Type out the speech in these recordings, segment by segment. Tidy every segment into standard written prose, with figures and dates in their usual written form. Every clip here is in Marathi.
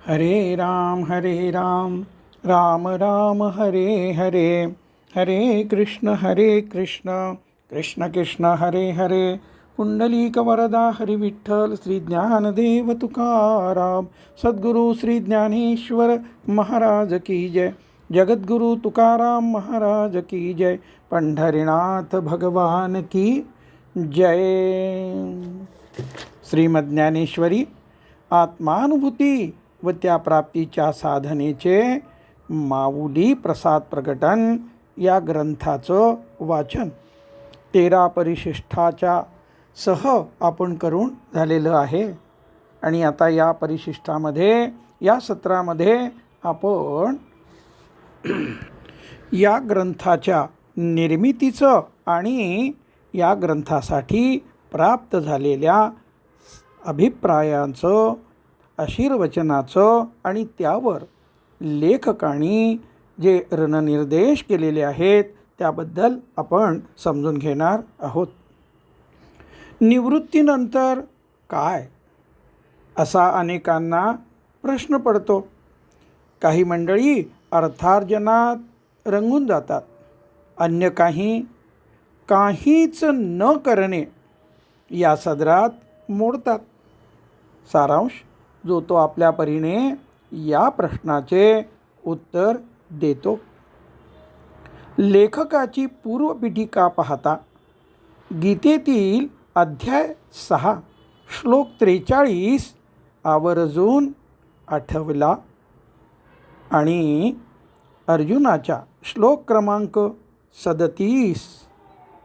हरे राम राम राम हरे हरे, हरे कृष्ण कृष्ण कृष्ण हरे हरे. पुंडलिक वरदा हरी विठ्ठल श्री ज्ञानदेव तुकाराम. सद्गुरु श्री ज्ञानेश्वर महाराज की जय. जगद्गुरु तुकाराम महाराज की जय. पंढरीनाथ भगवान की जय. श्रीमद ज्ञानेश्वरी आत्मानुभूती व त्या प्राप्तीच्या साधनेचे माऊली प्रसाद प्रकटन या ग्रंथाचं वाचन 13 परिशिष्ठाच्या सह आपण करून झालेलं आहे. आणि आता या परिशिष्ठामध्ये या सत्रामध्ये आपण या ग्रंथाच्या निर्मितीचं आणि या ग्रंथासाठी प्राप्त झालेल्या अभिप्रायांचं, आशीर्वचनाचं आणि त्यावर लेखकांनी जे रणनिर्देश केलेले आहेत त्याबद्दल आपण समजून घेणार आहोत. निवृत्तीनंतर काय असा अनेकांना प्रश्न पडतो. काही मंडळी अर्थार्जनात रंगून जातात, अन्य काहीच न करणे या सदरात मोडतात. सारांश जो तो आपल्या परीने या प्रश्नाचे उत्तर देतो. लेखकाची पूर्वपीठिका पाहता गीतेतील अध्याय 6 श्लोक 43 आवर्जून आठवला आणि अर्जुनाच्या श्लोक क्रमांक 37,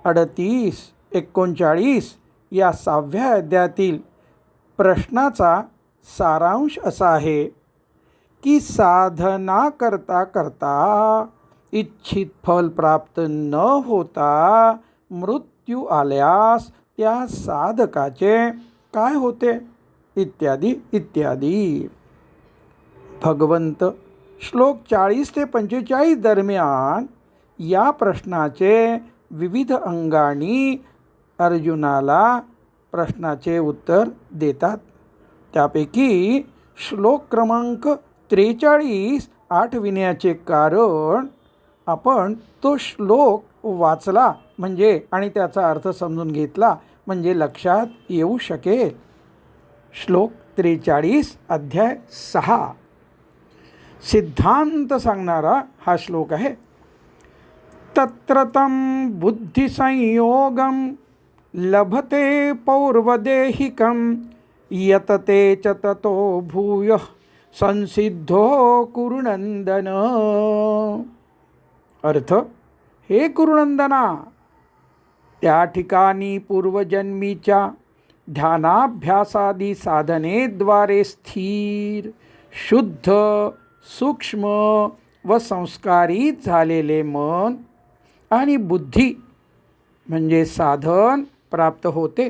38, 39 या 6व्या अध्यायातील प्रश्नाचा सारांश असा आहे की साधना करता करता इच्छित फल प्राप्त न होता मृत्यू आल्यास त्या साधकाचे काय होते, इत्यादी इत्यादी. भगवंत श्लोक 40 ते 45 दरम्यान या प्रश्नाचे विविध अंगांनी अर्जुनाला प्रश्नाचे उत्तर देतात. त्यापैकी श्लोक क्रमांक 43 आठविण्याचे कारण आपण तो श्लोक वाचला म्हणजे आणि त्याचा अर्थ समजून घेतला म्हणजे लक्षात येऊ शकेल. श्लोक 43 अध्याय 6 सिद्धांत सांगणारा हा श्लोक आहे. तत्र तं बुद्धिसंयोगं लभते पौर्वदेहिकं यतते च ततो भूयः संसिद्धो कुरुनंदन. अर्थ, हे कुरुनंदना, त्या ठिकाणी पूर्वजन्मीच्या ध्यानाभ्यासादी साधनेद्वारे स्थिर, शुद्ध, सूक्ष्म व संस्कारित झालेले मन आणि बुद्धी म्हणजे साधन प्राप्त होते.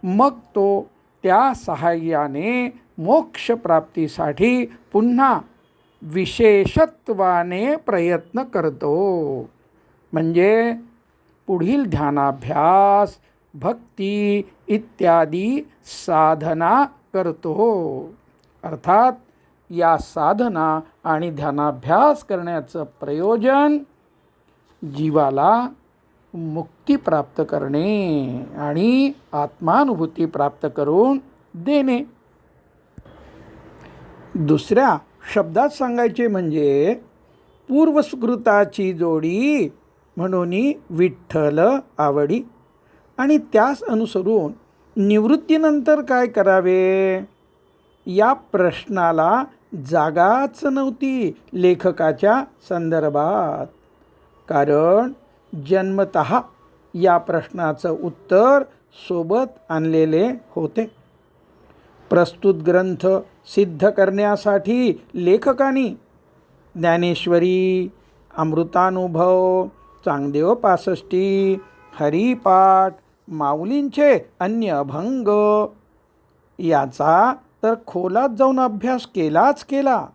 मग तो त्या सहाय्याने मोक्ष प्राप्तीसाठी पुन्हा विशेषत्वाने प्रयत्न करतो. म्हणजे पुढील ध्यानाभ्यास, भक्ती इत्यादी साधना करतो. अर्थात या साधना आणि ध्यानाभ्यास करण्याचं प्रयोजन जीवाला मुक्ती प्राप्त करणे आणि आत्मानुभूती प्राप्त करून देणे. दुसऱ्या शब्दात सांगायचे म्हणजे पूर्वसुकृताची जोडी म्हणून विठ्ठल आवडी. आणि त्यास अनुसरून निवृत्तीनंतर काय करावे या प्रश्नाला जागाच नव्हती लेखकाच्या संदर्भात. कारण जन्मतः या प्रश्नाचं उत्तर सोबत आणलेले होते. प्रस्तुत ग्रंथ सिद्ध करण्यासाठी लेखकांनी ज्ञानेश्वरी, अमृतानुभव, चांगदेव पासष्टी, हरिपाठ, माऊलींचे अन्य अभंग याचा तर खोलात जाऊन अभ्यास केलाच केला.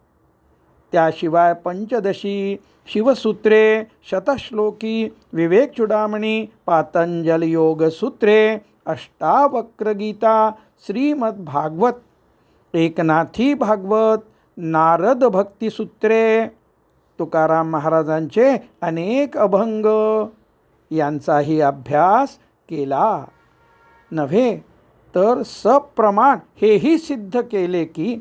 त्याशिवाय पंचदशी, शिवसूत्रे, शतश्लोकी, विवेक चूडामणी, पातंजल योगसूत्रे, अष्टावक्र गीता, श्रीमद भागवत, एकनाथी भागवत, नारद भक्तिसूत्रे, तुकाराम महाराजांचे अनेक अभंग यांचाही अभ्यास केला नव्हे तर सप्रमाण हेही सिद्ध केले की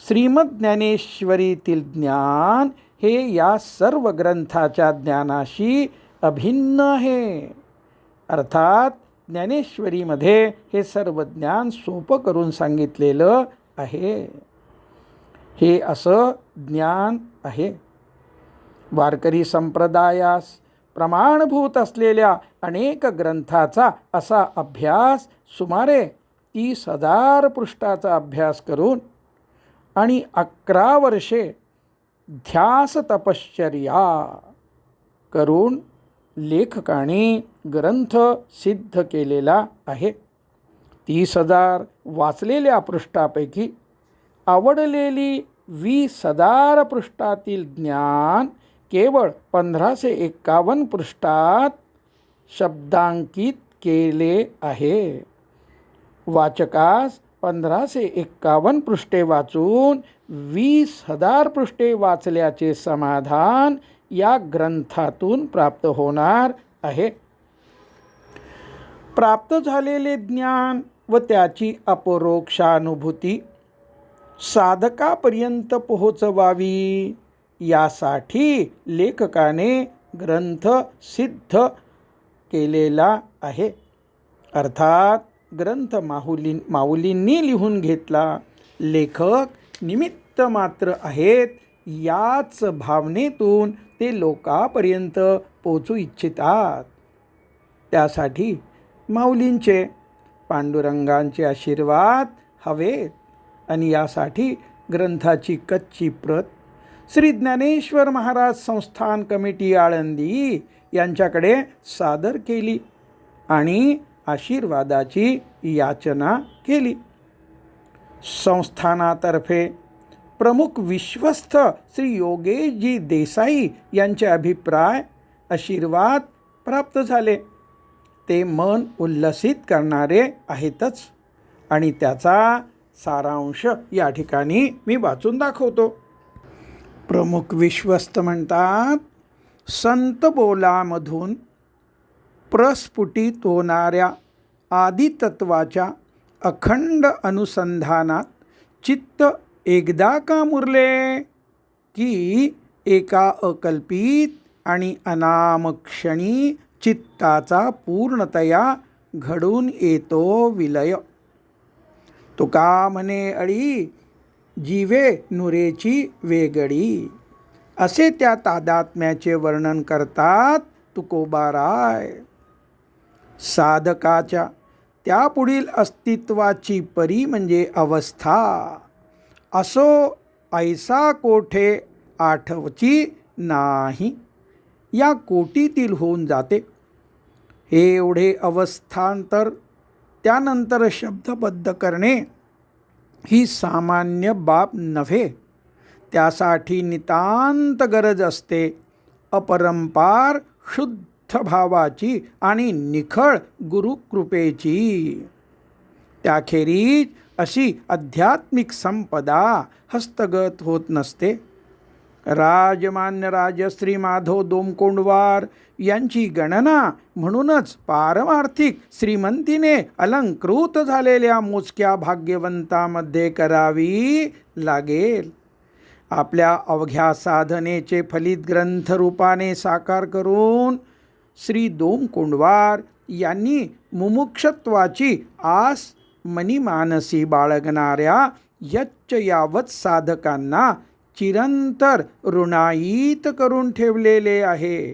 श्रीमद ज्ञानेश्वरीतील ज्ञान हे या सर्व ग्रंथाच्या ज्ञानाशी अभिन्न आहे. अर्थात ज्ञानेश्वरीमध्ये हे सर्व ज्ञान सोपं करून सांगितलेलं आहे. हे असं ज्ञान आहे. वारकरी संप्रदायास प्रमाणभूत असलेल्या अनेक ग्रंथाचा असा अभ्यास, सुमारे 30,000 पृष्ठाचा अभ्यास करून आणि 11 वर्षे ध्यास तपश्चर्या करून लेखकाने ग्रंथ सिद्ध केलेला आहे. 30,000 वाचलेल्या पृष्ठापैकी आवडलेली 20,000 पृष्ठातील ज्ञान केवळ 1551 पृष्ठात शब्दांकित केले आहे. वाचकास 1551 पृष्ठे वाचून 20,000 पृष्ठे वाचल्याचे समाधान या ग्रंथातून प्राप्त होणार आहे. प्राप्त झालेले ज्ञान व त्याची अपरोक्षानुभूती साधकापर्यंत पोहोचवावी यासाठी लेखकाने ग्रंथ सिद्ध केलेला आहे. अर्थात ग्रंथ माऊलींनी लिहून घेतला. लेखक निमित्त मात्र आहेत. याच भावनेतून ते लोकांपर्यंत पोचू इच्छितात. त्यासाठी माऊलींचे, पांडुरंगांचे आशीर्वाद हवेत आणि यासाठी ग्रंथाची कच्ची प्रत श्री ज्ञानेश्वर महाराज संस्थान कमिटी आळंदी यांच्याकडे सादर केली आणि आशीर्वादाची याचना केली. संस्थानातर्फे प्रमुख विश्वस्त श्री योगेशजी देसाई यांचे अभिप्राय, आशीर्वाद प्राप्त झाले. ते मन उल्लसित करणारे आहेतच आणि त्याचा सारांश या ठिकाणी मी वाचून दाखवतो. प्रमुख विश्वस्त म्हणतात, संत बोलामधून प्रस्फुटित होणाऱ्या आदितत्वाच्या अखंड अनुसंधानात चित्त एकदा का मुरले की एका अकल्पित आणि अनामक्षणी चित्ताचा पूर्णतया घडून येतो विलय. तुका म्हणे अळी जीवे नुरेची वेगळी, असे त्या तादात्म्याचे वर्णन करतात तुकोबाराय. साधकाच्या त्यापुढील अस्तित्वाची परी म्हणजे अवस्था, असो ऐसा कोठे आठवची नाही, या कोटीतील होऊन जाते. हे एवढे अवस्थांतर त्यानंतर शब्दबद्ध करणे ही सामान्य बाब नव्हे. त्यासाठी नितांत गरज असते अपरंपार शुद्ध भावाची आणि निखळ गुरुकृपेची. त्याखेरीज अशी आध्यात्मिक संपदा हस्तगत होत नसते. राजमान्य राजश्री माधव डोमकोंडवार यांची गणना म्हणूनच पारमार्थिक श्रीमंतीने अलंकृत झालेल्या मोजक्या भाग्यवंतामध्ये करावी लागेल. आपल्या अवघ्या साधनेचे फलित ग्रंथरूपाने साकार करून श्री डोमकोंडवार यांनी मुमुक्षत्वाची आस मनीमानसी बाळगणाऱ्या यच्चयावत साधकांना चिरंतर ऋणायित करून ठेवलेले आहे.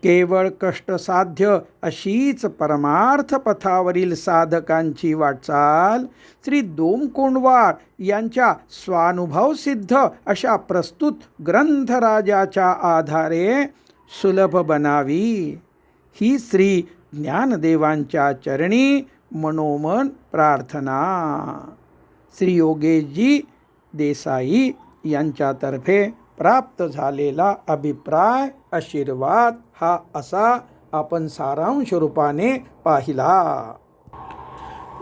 केवळ कष्टसाध्य अशीच परमार्थ पथावरील साधकांची वाटचाल श्री डोमकोंडवार यांच्या स्वानुभव सिद्ध अशा प्रस्तुत ग्रंथराजाच्या आधारे सुलभ बनावी, ही श्री ज्ञानदेवांच्या चरणी मनोमन प्रार्थना. श्री योगेशजी देसाई यांच्यातर्फे प्राप्त झालेला अभिप्राय, आशीर्वाद हा असा आपण सारांश रूपाने पाहिला.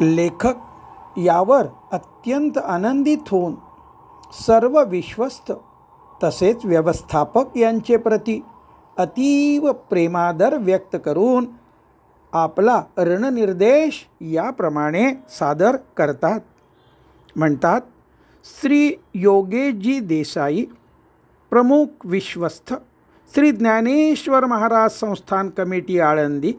लेखक यावर अत्यंत आनंदित होऊन सर्व विश्वस्त तसेच व्यवस्थापक यांचे प्रति अतीव प्रेमादर व्यक्त करून आपला रणनिर्देश याप्रमाणे सादर करतात. म्हणतात, श्री योगेशजी देसाई, प्रमुख विश्वस्त, श्री ज्ञानेश्वर महाराज संस्थान कमिटी आळंदी,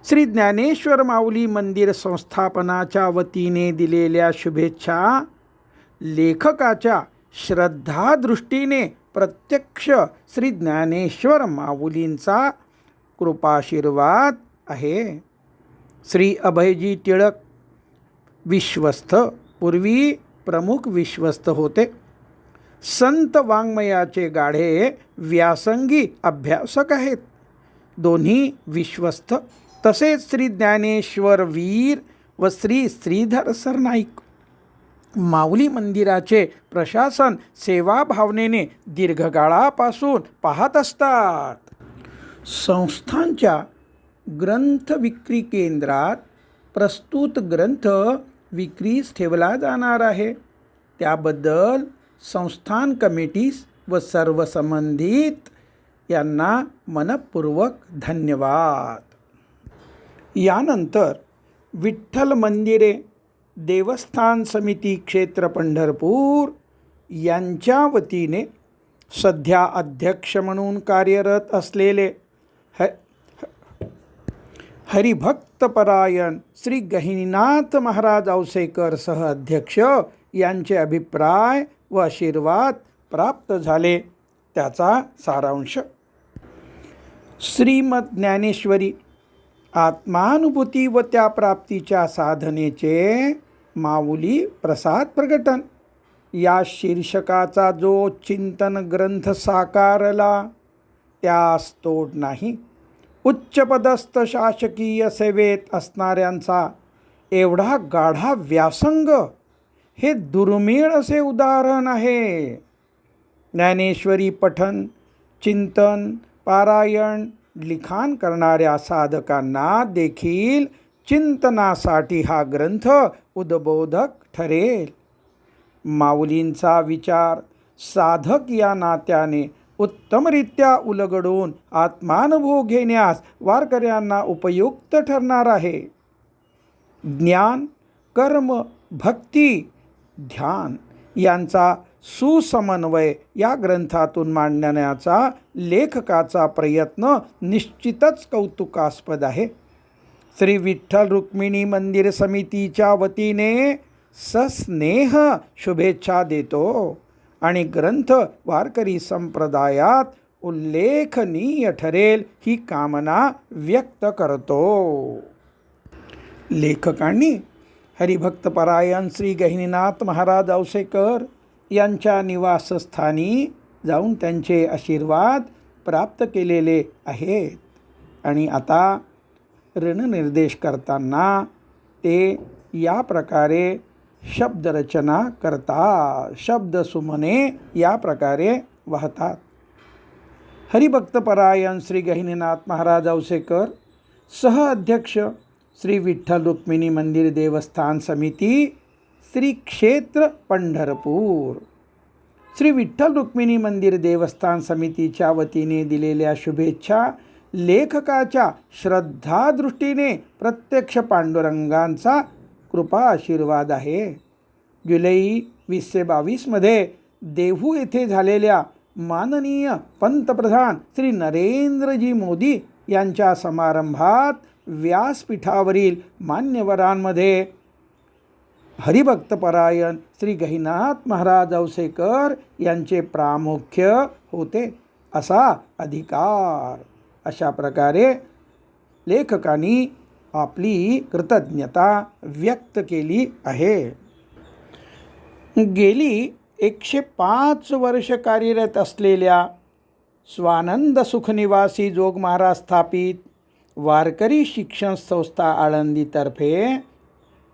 श्री ज्ञानेश्वर माऊली मंदिर संस्थापनाच्या वतीने दिलेल्या शुभेच्छा लेखकाच्या श्रद्धादृष्टीने प्रत्यक्ष श्री ज्ञानेश्वर माऊलींचा कृपाशीर्वाद आहे. श्री अभयजी टिळक, विश्वस्त, पूर्वी प्रमुख विश्वस्त होते. संत वाङ्मयाचे गाढे व्यासंगी अभ्यासक आहेत. दोन्ही विश्वस्त. तसेच श्री ज्ञानेश्वर वीर व श्री श्रीधर सरनाईक माऊली मंदिराचे प्रशासन सेवाभावनेने दीर्घकाळापासून पाहत असतात. संस्थांच्या ग्रंथ विक्री केंद्रात प्रस्तुत ग्रंथ विक्रीस ठेवला जाणार आहे. त्याबद्दल संस्थान कमिटीस व सर्व संबंधित यांना मनपूर्वक धन्यवाद. यानंतर विठ्ठल मंदिरे देवस्थान समिती क्षेत्र पंढरपूर यांच्या वतीने सध्या अध्यक्ष म्हणून कार्यरत असलेले हरिभक्तपरायण श्री गहिनीनाथ महाराज औसेकर सह अध्यक्ष यांचे अभिप्राय व आशीर्वाद प्राप्त झाले. त्याचा सारांश. श्रीमद ज्ञानेश्वरी आत्मानुभूती व त्या प्राप्तीच्या साधनेचे माऊली प्रसाद प्रकटन या शीर्षकाचा जो चिंतन ग्रंथ साकारला त्यास तोड नाही. उच्चपदस्थ शासकीय सेवेत असणाऱ्यांचा एवढा गाढा व्यासंग हे दुर्मिळ असे उदाहरण आहे. ज्ञानेश्वरी पठन, चिंतन, पारायण, लिखाण करणाऱ्या साधकांना देखील चिंतनासाठी हा ग्रंथ उद्बोधक ठरेल. माऊलींचा विचार साधक या नात्याने उत्तमरित्या उलगडून आत्मानुभव घेण्यास वारकऱ्यांना उपयुक्त ठरणार आहे. ज्ञान, कर्म, भक्ती, ध्यान यांचा सुसमन्वय या ग्रंथातून मांडण्याचा लेखकाचा प्रयत्न निश्चितच कौतुकास्पद आहे. श्री विठ्ठल रुक्मिणी मंदिर समितीच्या वतीने सस्नेह शुभेच्छा देतो आणि ग्रंथ वारकरी संप्रदायात उल्लेखनीय ठरेल ही कामना व्यक्त करतो. लेखकांनी हरिभक्तपरायण श्री गहिनीनाथ महाराज औसेकर यांच्या निवासस्थानी जाऊन त्यांचे आशीर्वाद प्राप्त केलेले आहेत आणि आता रणनिर्देश करताना ते या प्रकारे शब्दरचना करतात. शब्दसुमने या प्रकारे वाहतात. हरिभक्तपरायण श्री गहिनीनाथ महाराज औसेकर, सह अध्यक्ष श्री विठ्ठल रुक्मिणी मंदिर देवस्थान समिती, श्री क्षेत्र पंढरपूर. श्री विठ्ठल रुक्मिणी मंदिर देवस्थान समितीच्या वतीने दिलेल्या शुभेच्छा लेखकाच्या श्रद्धादृष्टीने प्रत्यक्ष पांडुरंगांचा कृपा आशीर्वाद आहे. जुलै 2022 देहू येथे झालेल्या माननीय पंतप्रधान श्री नरेंद्रजी मोदी यांच्या समारंभात व्यासपीठावरील मान्यवरांमध्ये हरिभक्तपरायण श्री गहिनीनाथ महाराज औसेकर यांचे प्रामुख्य होते असा अधिकार. अशा प्रकारे लेखकांनी आपली कृतज्ञता व्यक्त केली आहे. गेली 105 वर्ष कार्यरत असलेल्या स्वानंद सुखनिवासी जोग महाराज स्थापित वारकरी शिक्षण संस्था आळंदीतर्फे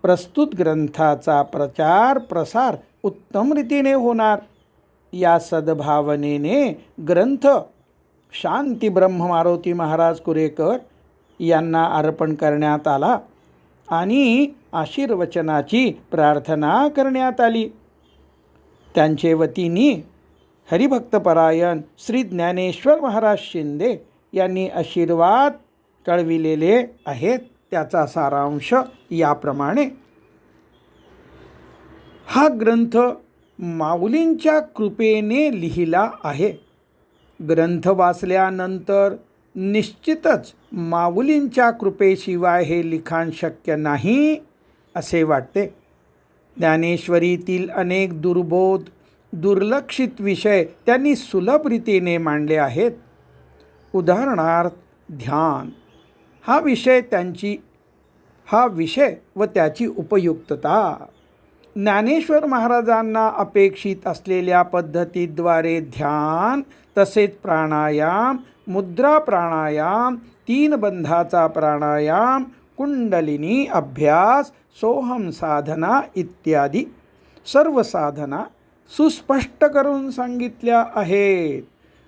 प्रस्तुत ग्रंथाचा प्रचार प्रसार उत्तम रीतीने होणार या सद्भावनेने ग्रंथ शांती ब्रह्म मारुती महाराज कुरेकर यांना अर्पण करण्यात आला आणि आशीर्वचनाची प्रार्थना करण्यात आली. त्यांचे वतीने हरिभक्तपरायण श्री ज्ञानेश्वर महाराज शिंदे यांनी आशीर्वाद कळविलेले आहेत. त्याचा सारांश याप्रमाणे. हा ग्रंथ माऊलींच्या कृपेने लिहिला आहे. ग्रंथ वाचल्यानंतर निश्चितच माऊलींच्या कृपेशिवाय हे लिखाण शक्य नाही असे वाटते. ज्ञानेश्वरीतील अनेक दुर्बोध दुर्लक्षित विषय त्यांनी सुलभ रीतीने मांडले आहेत. उदाहरणार्थ ध्यान हा विषय व त्याची उपयुक्तता. ज्ञानेश्वर महाराजांना अपेक्षित असलेल्या पद्धतीद्वारे ध्यान तसेच प्राणायाम, मुद्रा प्राणायाम, 3 बंधाचा प्राणायाम, कुंडलिनी अभ्यास, सोहम साधना इत्यादी सर्व साधना सुस्पष्ट करून सांगितल्या आहेत.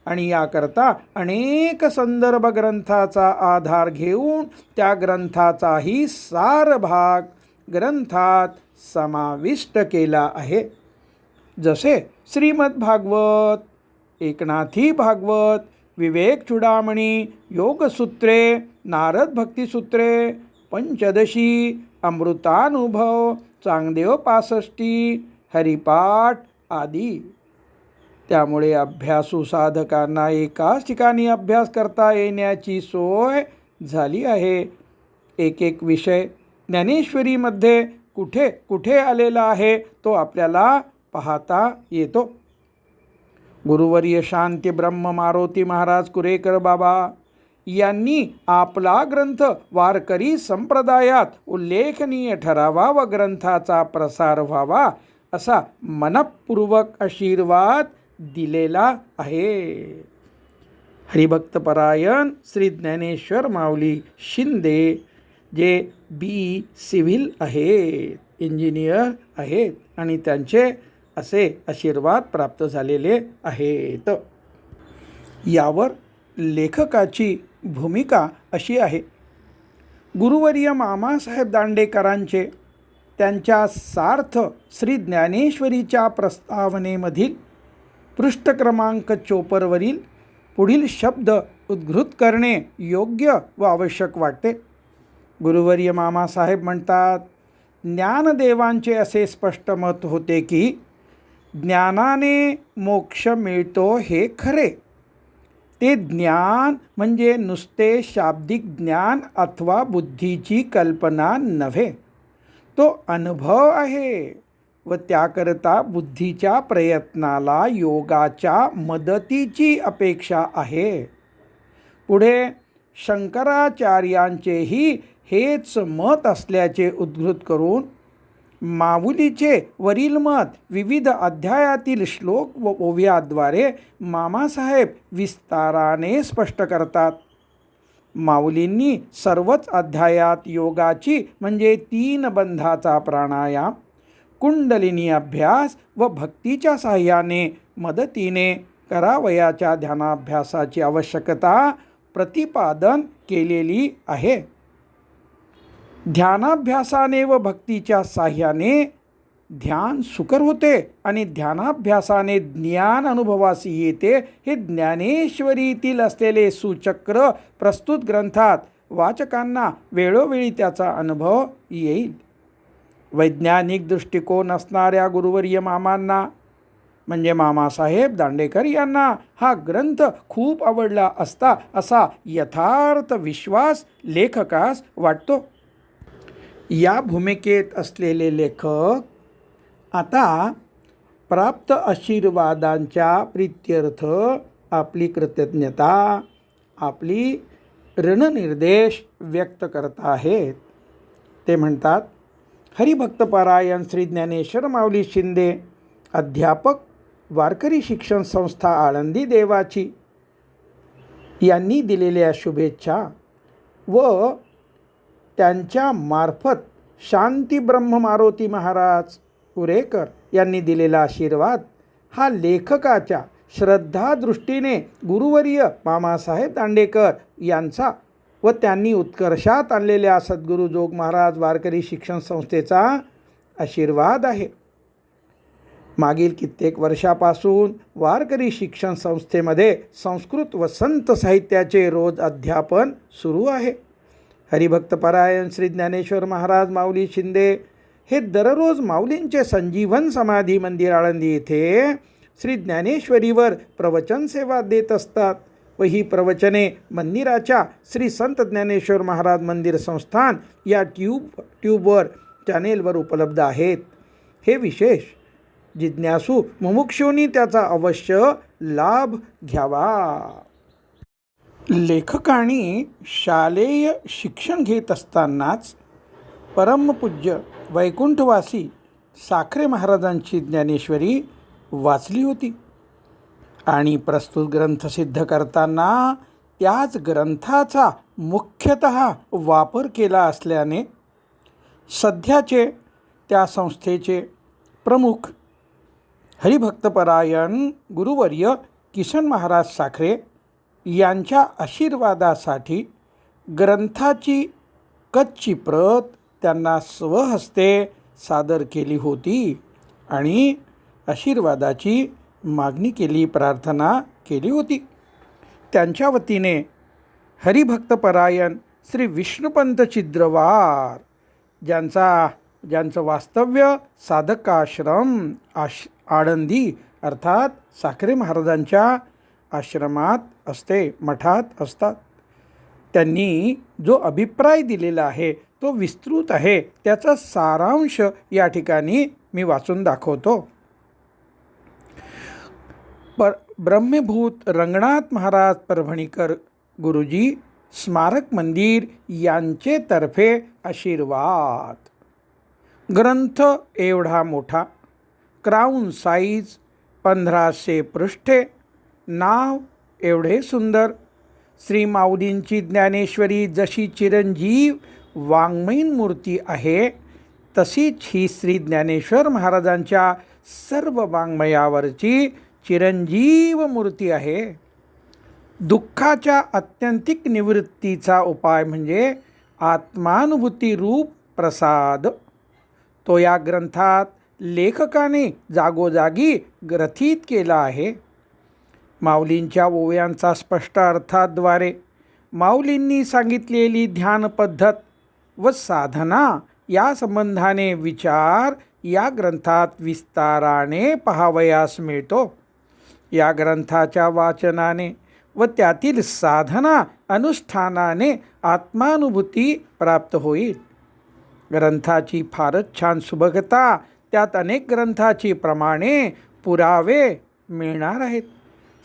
आणि याकरता अनेक संदर्भ ग्रंथाचा आधार घेऊन त्या ग्रंथाचाही सार भाग ग्रंथात समाविष्ट केला आहे. जसे श्रीमद भागवत, एकनाथी भागवत, विवेक चूडामणी, योगसूत्रे, नारद भक्तिसूत्रे, पंचदशी, अमृतानुभव, चांगदेव 65, हरिपाठ आदी. त्यामुळे अभ्यासू साधकांना एकाच ठिकाणी अभ्यास करता येण्याची सोय झाली आहे. एक विषय ज्ञानेश्वरीमध्ये कुठे कुठे आलेला आहे तो आपल्याला पाहता येतो. गुरुवर्य शांती ब्रह्म मारोती महाराज कुरेकर बाबा यांनी आपला ग्रंथ वारकरी संप्रदायात उल्लेखनीय ठरावा व ग्रंथाचा प्रसार व्हावा असा मनपूर्वक आशीर्वाद दिलेला आहे. हरिभक्तपरायण श्री ज्ञानेश्वर माऊली शिंदे जे सिव्हिल आहेत, इंजिनियर आहेत आणि त्यांचे असे आशीर्वाद प्राप्त झालेले आहेत. यावर लेखकाची भूमिका अशी आहे. गुरुवर्य मामासाहेब दांडेकरांचे त्यांच्या सार्थ श्री ज्ञानेश्वरीच्या प्रस्तावनेमधील पृष्ठ क्रमांक 74 वरील पुढील शब्द उद्घृत करणे योग्य व आवश्यक वाटते. गुरुवर्य मामासाहेब म्हणतात, ज्ञानदेवांचे असे स्पष्ट मत होते की ज्ञानाने मोक्ष मिळतो हे खरे. ते ज्ञान म्हणजे नुसते शाब्दिक ज्ञान अथवा बुद्धीची कल्पना नव्हे. तो अनुभव आहे व त्याकरता बुद्धीच्या प्रयत्नाला योगाच्या मदतीची अपेक्षा आहे. पुढे शंकराचार्यांचेही हेच मत असल्याचे उद्धृत करून माऊलीचे वरील मत विविध अध्यायातील श्लोक व ओव्याद्वारे मामासाहेब विस्ताराने स्पष्ट करतात. माऊलींनी सर्वच अध्यायात योगाची म्हणजे 3 बंधाचा प्राणायाम, कुंडलिनी अभ्यास व भक्तीच्या साह्याने मदतीने करावयाच्या ध्यानाभ्यासाची आवश्यकता प्रतिपादन केलेली आहे. ध्यानाभ्यासाने व भक्तीच्या साह्याने ध्यान सुकर होते आणि ध्यानाभ्यासाने ज्ञान अनुभवास येते हे ज्ञानेश्वरीतील असलेले सुचक्र प्रस्तुत ग्रंथात वाचकांना वेळोवेळी त्याचा अनुभव येईल. वैज्ञानिक दृष्टिकोन असणाऱ्या गुरुवर्य मामांना म्हणजे मामासाहेब दांडेकर यांना हा ग्रंथ खूप आवडला असता असा यथार्थ विश्वास लेखकास वाटतो. या भूमिकेत असलेले लेखक आता प्राप्त आशीर्वादांच्या प्रीत्यर्थ आपली कृतज्ञता, आपली ऋणनिर्देश व्यक्त करत आहेत. ते म्हणतात, हरिभक्तपरायण श्री ज्ञानेश्वर माऊली शिंदे, अध्यापक, वारकरी शिक्षण संस्था आळंदी देवाची यांनी दिलेल्या शुभेच्छा व त्यांच्या मार्फत शांती ब्रह्म मारोती महाराज कुरेकर यांनी दिलेला आशीर्वाद हा लेखकाच्या श्रद्धादृष्टीने गुरुवर्य मामासाहेब दांडेकर यांचा व त्यांनी उत्कर्षात आणलेल्या सद्गुरू जोग महाराज वारकरी शिक्षण संस्थेचा आशीर्वाद आहे. मागील कित्येक वर्षापासून वारकरी शिक्षण संस्थेमध्ये संस्कृत व संत साहित्याचे रोज अध्यापन सुरू आहे. हरिभक्तपरायण श्री ज्ञानेश्वर महाराज माऊली शिंदे हे दररोज माऊलींचे संजीवन समाधी मंदिर आळंदी येथे श्री ज्ञानेश्वरीवर प्रवचन सेवा देत असतात व ही प्रवचने मंदिराच्या श्री संत ज्ञानेश्वर महाराज मंदिर संस्थान या ट्यूबवर चॅनेलवर उपलब्ध आहेत. हे विशेष जिज्ञासू मुमुक्षूंनी त्याचा अवश्य लाभ घ्यावा. लेखकांनी शालेय शिक्षण घेत असतानाच परमपूज्य वैकुंठवासी साखरे महाराजांची ज्ञानेश्वरी वाचली होती आणि प्रस्तुत ग्रंथ सिद्ध करताना त्याच ग्रंथाचा मुख्यतः वापर केला असल्याने सध्याचे त्या संस्थेचे प्रमुख हरिभक्तपरायण गुरुवर्य किसन महाराज साखरे यांच्या आशीर्वादासाठी ग्रंथाची कच्ची प्रत त्यांना स्वहस्ते सादर केली होती आणि आशीर्वादाची मागणी केली, प्रार्थना केली होती. त्यांच्या वतीने हरिभक्तपरायण श्री विष्णुपंत छिद्रवार ज्यांचं वास्तव्य साधकाश्रम आळंदी अर्थात साखरे महाराजांच्या आश्रमात असते, मठात असतात, त्यांनी जो अभिप्राय दिलेला आहे तो विस्तृत आहे. त्याचा सारांश या ठिकाणी मी वाचून दाखवतो. ब्रह्मभूत रंगनाथ महाराज परभणीकर गुरुजी स्मारक मंदिर यांचे तर्फे आशीर्वाद. ग्रंथ एवढा मोठा, क्राउन साईज, 1500 पृष्ठे, नाव एवढे सुंदर. श्री माऊलींची ज्ञानेश्वरी जशी चिरंजीव वाङ्मयीन मूर्ती आहे तशीच ही श्री ज्ञानेश्वर महाराजांच्या सर्व वाङ्मयावरची चिरंजीव मूर्ती आहे. दुःखाच्या आत्यंतिक निवृत्तीचा उपाय म्हणजे आत्मानुभूती रूप प्रसाद. तो या ग्रंथात लेखकाने जागोजागी ग्रथित केला आहे. माऊलींच्या ओव्यांचा स्पष्ट अर्थाद्वारे माऊलींनी सांगितलेली ध्यान पद्धत व साधना या संबंधाने विचार या ग्रंथात विस्ताराने पाहावयास मिळतो. या ग्रंथाच्या वाचनाने व त्यातील साधना अनुष्ठानाने आत्मानुभूती प्राप्त होईल. ग्रंथाची फारच छान सुबकता, त्यात अनेक ग्रंथाची प्रमाणे पुरावे मिळणार आहेत.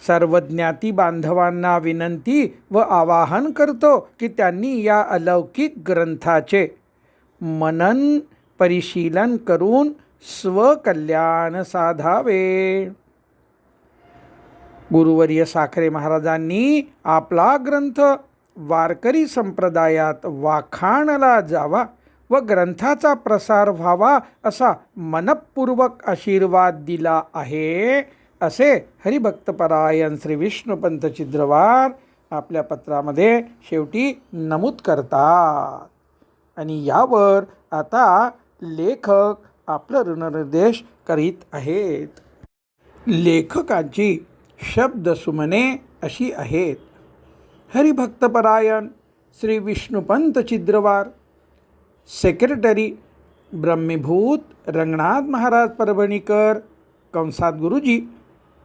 सर्व ज्ञाती बांधवांना विनंती व आवाहन करतो की त्यांनी या अलौकिक ग्रंथाचे मनन परिशीलन करून स्वकल्याण साधावे. गुरुवर्य साखरे महाराजांनी आपला ग्रंथ वारकरी संप्रदायात वाखाणला जावा व ग्रंथाचा प्रसार व्हावा असा मनपूर्वक आशीर्वाद दिला आहे, असे हरिभक्तपरायण श्री विष्णुपंत छिद्रवार आपल्या पत्रामध्ये शेवटी नमूद करतात. आणि यावर आता लेखक आपलं ऋणनिर्देश करीत आहेत. लेखकांची शब्दसुमने अशी आहेत. हरिभक्तपरायण श्री विष्णुपंत छिद्रवार, सेक्रेटरी ब्रह्मभूत रंगनाथ महाराज परभणीकर कंसात गुरुजी,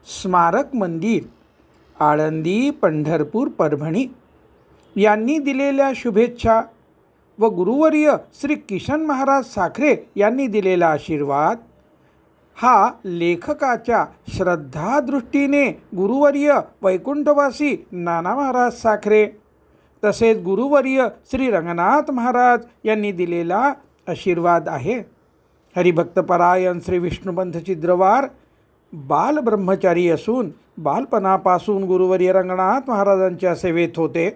स्मारक मंदिर आळंदी पंढरपूर परभणी यांनी दिलेल्या शुभेच्छा व गुरुवर्य श्री किसन महाराज साखरे यांनी दिलेला आशीर्वाद हा लेखकाच्या श्रद्धादृष्टीने गुरुवर्य वैकुंठवासी नाना महाराज साखरे तसेच गुरुवर्य श्री रंगनाथ महाराज यांनी दिलेला आशीर्वाद आहे. हरिभक्तपरायण श्री विष्णुपंत छिद्रवार बालब्रह्मचारी असून बालपणापासून गुरुवर्य रंगनाथ महाराजांच्या सेवेत होते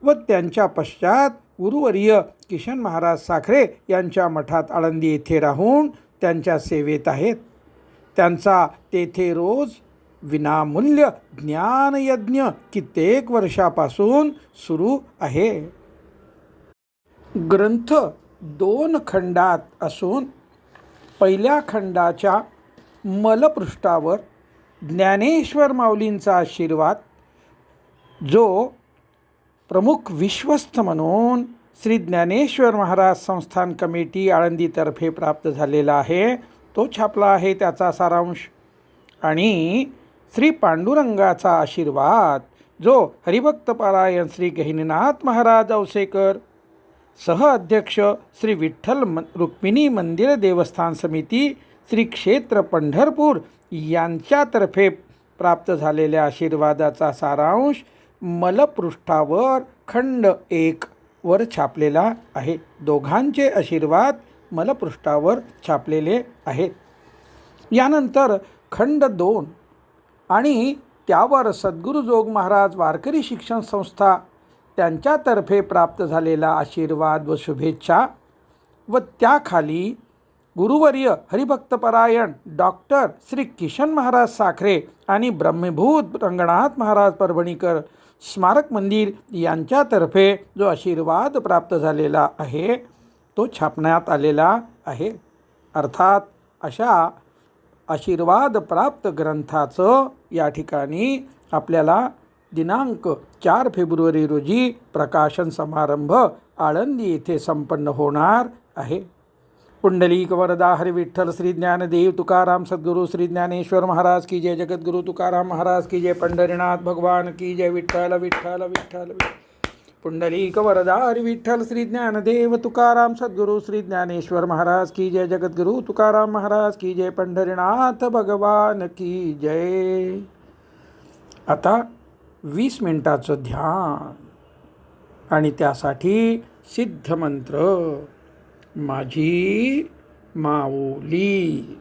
व त्यांच्या पश्चात गुरुवर्य किसन महाराज साखरे यांच्या मठात आळंदी येथे राहून त्यांच्या सेवेत आहेत. त्यांचा तेथे रोज विनामूल्य ज्ञानयज्ञ कित्येक वर्षापासून सुरू आहे. ग्रंथ 2 खंडात असून पहिल्या खंडाच्या मलपृष्ठावर ज्ञानेश्वर माऊलींचा आशीर्वाद जो प्रमुख विश्वस्त म्हणून श्री ज्ञानेश्वर महाराज संस्थान कमिटी आळंदीतर्फे प्राप्त झालेला आहे तो छापला आहे त्याचा सारांश. आणि श्री पांडुरंगाचा आशीर्वाद जो हरिभक्त पारायण श्री गहिनीनाथ महाराज औसेकर सहअध्यक्ष श्री विठ्ठल रुक्मिणी मंदिर देवस्थान समिती श्री क्षेत्र पंढरपूर यांच्यातर्फे प्राप्त झालेल्या आशीर्वादाचा सारांश मलपृष्ठावर खंड 1 वर छापलेला आहे. दोघांचे आशीर्वाद मलपृष्ठावर छापलेले आहेत. यानंतर खंड 2 आणि त्यावर सद्गुरू जोग महाराज वारकरी शिक्षण संस्था त्यांच्यातर्फे प्राप्त झालेला आशीर्वाद व शुभेच्छा व त्याखाली गुरुवर्य हरिभक्तपरायण डॉक्टर श्री किशन महाराज साखरे आणि ब्रह्मभूत रंगनाथ महाराज परभणीकर स्मारक मंदिर यांच्यातर्फे जो आशीर्वाद प्राप्त झालेला आहे तो छापण्यात आलेला आहे. अर्थात अशा आशीर्वाद प्राप्त ग्रंथाचं या ठिकाणी आपल्याला दिनांक 4 फेब्रुवारी रोजी प्रकाशन समारंभ आळंदी येथे संपन्न होणार आहे. पुंडलिक वरदा हरि विठ्ठल श्री ज्ञानदेव तुकाराम सद्गुरू श्री ज्ञानेश्वर महाराज की जय. जगद्गुरु तुकाराम महाराज की जय. पंढरीनाथ भगवान की जय. विठ्ठल विठ्ठल विठ्ठल. पुंडलिक वरदा हरि विठ्ठल श्री ज्ञानदेव तुकाराम सद्गुरू श्री ज्ञानेश्वर महाराज की जय. जगद्गुरु तुकाराम महाराज की जय. पंढरीनाथ भगवान की जय. आता 20 मिनिटाचं ध्यान आणि त्यासाठी सिद्ध मंत्र माझी माऊली.